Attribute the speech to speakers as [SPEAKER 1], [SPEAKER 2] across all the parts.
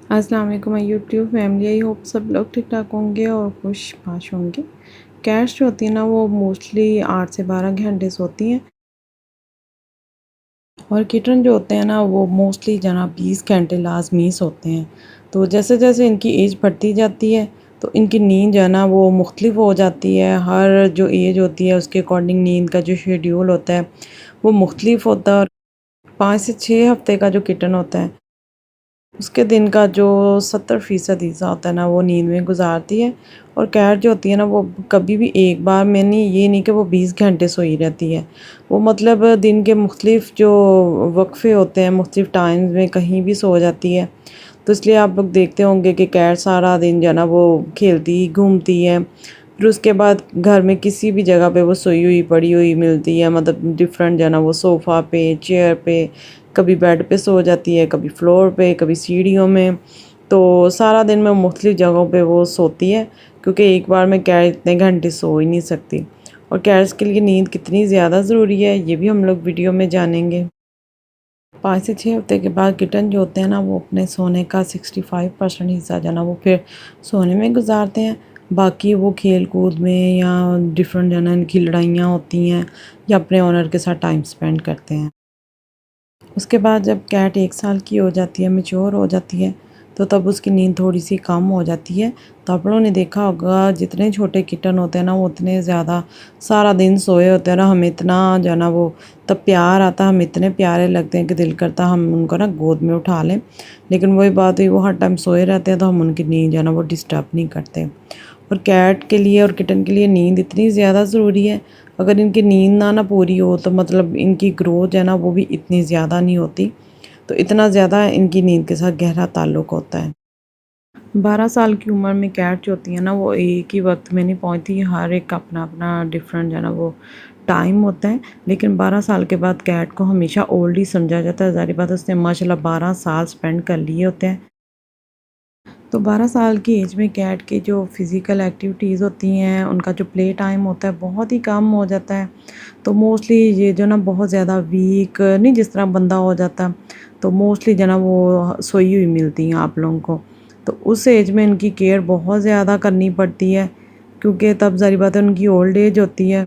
[SPEAKER 1] अस्सलाम वालेकुम my YouTube family. I hope सब लोग ठीक ठाक होंगे और खुश बाश होंगे। कैट्स जो होती हैं ना वो मोस्टली 8 से 12 घंटे सोती हैं और किटन जो होते हैं ना वो मोस्टली जना 20 घंटे लाजमी सोते हैं। तो जैसे जैसे इनकी एज बढ़ती जाती है तो इनकी नींद जो है ना वो मुख्तलिफ हो जाती है। हर जो एज होती है उसके अकॉर्डिंग नींद का जो शेड्यूल होता है वो मुख्तलिफ होता है। और 5 से 6 हफ्ते का जो किटन होता है उसके दिन का जो 70% हिस्सा होता है ना वो नींद में गुजारती है। और कैट जो होती है ना वो कभी भी एक बार में नहीं, ये नहीं कि वो 20 घंटे सोई रहती है। वो मतलब दिन के मुख्तलिफ जो वक्फे होते हैं मुख्तलिफ टाइम्स में कहीं भी सो जाती है। तो इसलिए आप लोग देखते होंगे कि कैट सारा दिन जो है ना वो खेलती घूमती है। फिर उसके बाद घर में किसी भी जगह पे वो सोई हुई पड़ी हुई मिलती है, मतलब डिफरेंट जो है ना वो सोफ़ा पे, चेयर पे, कभी बेड पे सो जाती है, कभी फ्लोर पे, कभी सीढ़ियों में। तो सारा दिन में मुख्तलिफ जगहों पे वो सोती है क्योंकि एक बार में कैट इतने घंटे सो ही नहीं सकती। और कैट्स के लिए नींद कितनी ज़्यादा ज़रूरी है ये भी हम लोग वीडियो में जानेंगे। 5 से 6 हफ्ते के बाद किटन जो होते हैं ना वो अपने सोने का 65% हिस्सा जो है ना वो फिर सोने में गुजारते हैं। बाकी वो खेल कूद में या डिफरेंट जो है ना इनकी लड़ाइयाँ होती हैं या अपने ओनर के साथ टाइम स्पेंड करते हैं। उसके बाद जब कैट 1 साल की हो जाती है, मैच्योर हो जाती है, तो तब उसकी नींद थोड़ी-सी कम हो जाती है। तो आप लोगों ने देखा होगा जितने छोटे किटन होते हैं ना वो उतने ज़्यादा सारा दिन सोए होते हैं ना, हमें इतना जो है ना वो तब प्यार आता है, हम इतने प्यारे लगते हैं कि दिल करता है हम उनको ना गोद में उठा लें। लेकिन वही बात हुई, वो हर टाइम सोए रहते हैं तो हम उनकी नींद जो है ना वो डिस्टर्ब नहीं करते। और कैट के लिए और किटन के लिए नींद इतनी ज़्यादा ज़रूरी है। अगर इनकी नींद ना पूरी हो तो मतलब इनकी ग्रोथ है ना वो भी इतनी ज़्यादा नहीं होती। तो इतना ज़्यादा इनकी नींद के साथ गहरा ताल्लुक़ होता है। 12 साल की उम्र में कैट जो होती है ना वो एक ही वक्त में नहीं पहुंचती। हर एक का अपना अपना डिफरेंट जो है ना वो टाइम होता है। लेकिन 12 साल के बाद कैट को हमेशा ओल्ड ही समझा जाता है। ज़ाहिर बात है उसने माशाल्लाह 12 साल स्पेंड कर लिए होते हैं। तो 12 साल की एज में कैट की जो फ़िज़िकल एक्टिविटीज़ होती हैं उनका जो प्ले टाइम होता है बहुत ही कम हो जाता है। तो मोस्टली ये जो ना बहुत ज़्यादा वीक नहीं जिस तरह बंदा हो जाता, तो मोस्टली जो ना वो सोई हुई मिलती हैं आप लोगों को। तो उस एज में इनकी केयर बहुत ज़्यादा करनी पड़ती है क्योंकि तब ज़ाहिर बात है उनकी ओल्ड एज होती है।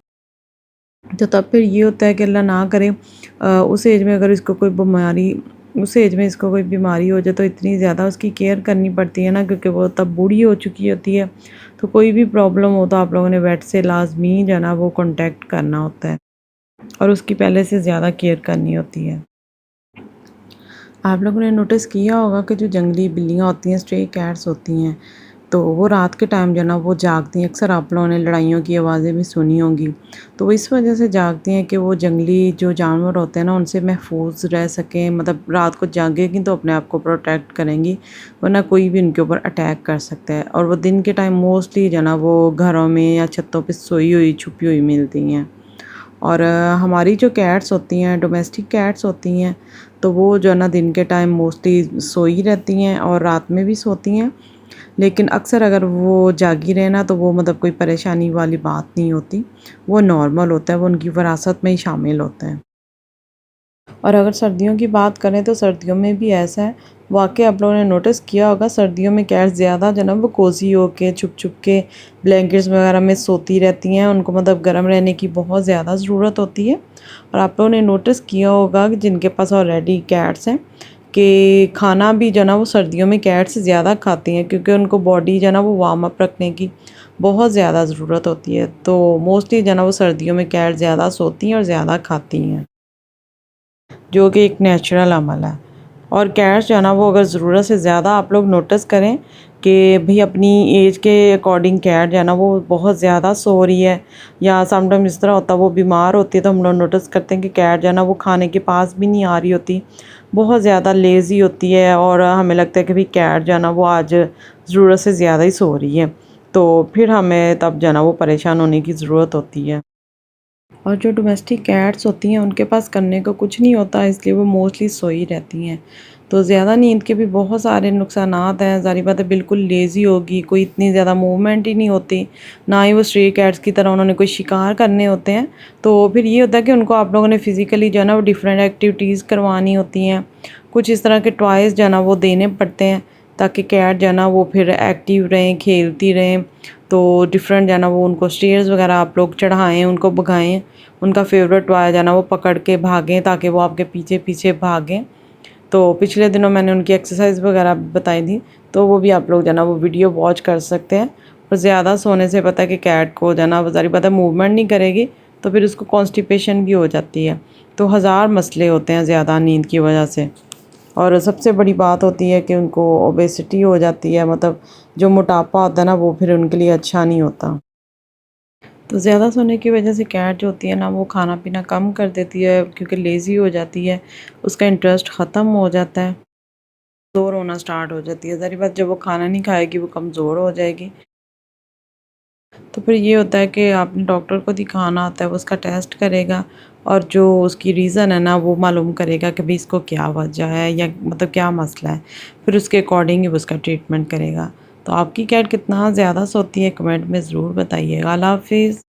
[SPEAKER 1] तो तब फिर ये होता है कि अल्लाह ना करे उस एज में अगर इसको कोई बीमारी उस एज में इसको कोई बीमारी हो जाए तो इतनी ज़्यादा उसकी केयर करनी पड़ती है ना, क्योंकि वो तब बूढ़ी हो चुकी होती है। तो कोई भी प्रॉब्लम हो तो आप लोगों ने वेट से लाजमी जो है ना वो कॉन्टैक्ट करना होता है और उसकी पहले से ज़्यादा केयर करनी होती है। आप लोगों ने नोटिस किया होगा कि जो जंगली बिल्लियाँ होती हैं, स्ट्रे कैट्स होती हैं, तो वो रात के टाइम जो है ना वो जागती हैं। अक्सर आप लोगों ने लड़ाइयों की आवाज़ें भी सुनी होंगी। तो वो इस वजह से जागती हैं कि वो जंगली जो जानवर होते हैं ना उनसे महफूज रह सकें, मतलब रात को जागेंगी तो अपने आप को प्रोटेक्ट करेंगी, वरना कोई भी उनके ऊपर अटैक कर सकता है। और वो दिन के टाइम मोस्टली जो है ना वो घरों में या छतों पे सोई हुई छुपी हुई मिलती हैं। और हमारी जो कैट्स होती हैं, डोमेस्टिक कैट्स होती हैं, तो वो जो है ना दिन के टाइम मोस्टली सोई रहती हैं और रात में भी सोती हैं। लेकिन अक्सर अगर वो जागी रहे ना तो वो मतलब कोई परेशानी वाली बात नहीं होती, वो नॉर्मल होता है, वो उनकी विरासत में ही शामिल होता है। और अगर सर्दियों की बात करें तो सर्दियों में भी ऐसा है। वाक़ई आप लोगों ने नोटिस किया होगा सर्दियों में कैट्स ज़्यादा जो है ना वो कोज़ी होके छुप-छुप के ब्लैंकेट्स वगैरह में सोती रहती हैं। उनको मतलब गर्म रहने की बहुत ज़्यादा ज़रूरत होती है। और आप लोगों ने नोटिस किया होगा कि जिनके पास ऑलरेडी कैट्स हैं कि खाना भी जो है ना वो सर्दियों में कैट्स ज़्यादा खाती हैं क्योंकि उनको बॉडी जो है ना वो वार्म अप रखने की बहुत ज़्यादा ज़रूरत होती है। तो मोस्टली जो है ना वो सर्दियों में कैट ज़्यादा सोती हैं और ज़्यादा खाती हैं, जो कि एक नेचुरल अमल है। और कैट्स जो है ना वो अगर ज़रूरत से ज़्यादा आप लोग नोटिस करें कि भाई अपनी एज के अकॉर्डिंग कैट जो है ना वो बहुत ज़्यादा सो रही है या समटाइम इस तरह होता है वो बीमार होती है, तो हम लोग नोटिस करते हैं कि कैट जो है ना वो खाने के पास भी नहीं आ रही होती, बहुत ज़्यादा लेज़ी होती है और हमें लगता है कि भाई कैट जो है ना वो आज ज़रूरत से ज़्यादा ही सो रही है। तो फिर हमें तब जो है ना वो परेशान होने की ज़रूरत होती है। और जो डोमेस्टिक कैट्स होती हैं उनके पास करने को कुछ नहीं होता, इसलिए वो मोस्टली सोई रहती हैं। तो ज़्यादा नींद के भी बहुत सारे नुकसानात हैं। ज़ाहिर बात है बिल्कुल लेज़ी होगी, कोई इतनी ज़्यादा मूवमेंट ही नहीं होती, ना ही वो स्ट्रे कैट्स की तरह उन्होंने कोई शिकार करने होते हैं। तो फिर ये होता है कि उनको आप लोगों ने फ़िज़िकली जो है ना वो डिफरेंट एक्टिविटीज़ करवानी होती हैं। कुछ इस तरह के टॉयज़ जो है ना वो देने पड़ते हैं ताकि कैट जो है ना वो फिर एक्टिव रहें, खेलती रहें। तो डिफरेंट जो है ना वो उनको स्टेयर्स वगैरह आप लोग चढ़ाएँ, उनको भगाएँ, उनका फेवरेट टॉय जो है ना वो पकड़ के भागें ताकि वो आपके पीछे पीछे भागें। तो पिछले दिनों मैंने उनकी एक्सरसाइज वगैरह बताई थी, तो वो भी आप लोग जो है ना वो वीडियो वॉच कर सकते हैं। और ज़्यादा सोने से पता है कि कैट को जो है ना ज़ाहिर बात है मूवमेंट नहीं करेगी, तो फिर उसको कॉन्स्टिपेशन भी हो जाती है। तो हज़ार मसले होते हैं ज़्यादा नींद की वजह से। और सबसे बड़ी बात होती है कि उनको ओबेसिटी हो जाती है, मतलब जो मोटापा होता है ना वो फिर उनके लिए अच्छा नहीं होता। तो ज़्यादा सोने की वजह से कैट जो होती है ना वो खाना पीना कम कर देती है, क्योंकि लेज़ी हो जाती है, उसका इंटरेस्ट ख़त्म हो जाता है, कमज़ोर होना स्टार्ट हो जाती है। ज़ाहिर बात जब वो खाना नहीं खाएगी वो कमज़ोर हो जाएगी। तो फिर ये होता है कि आपने डॉक्टर को दिखाना होता है, वो उसका टेस्ट करेगा और जो उसकी रीज़न है ना वो मालूम करेगा कि भाई इसको क्या वजह है या मतलब क्या मसला है। फिर उसके अकॉर्डिंग ही वो उसका ट्रीटमेंट करेगा। तो आपकी कैट कितना ज़्यादा सोती है कमेंट में ज़रूर बताइएगा। अल्लाह हाफ़िज़।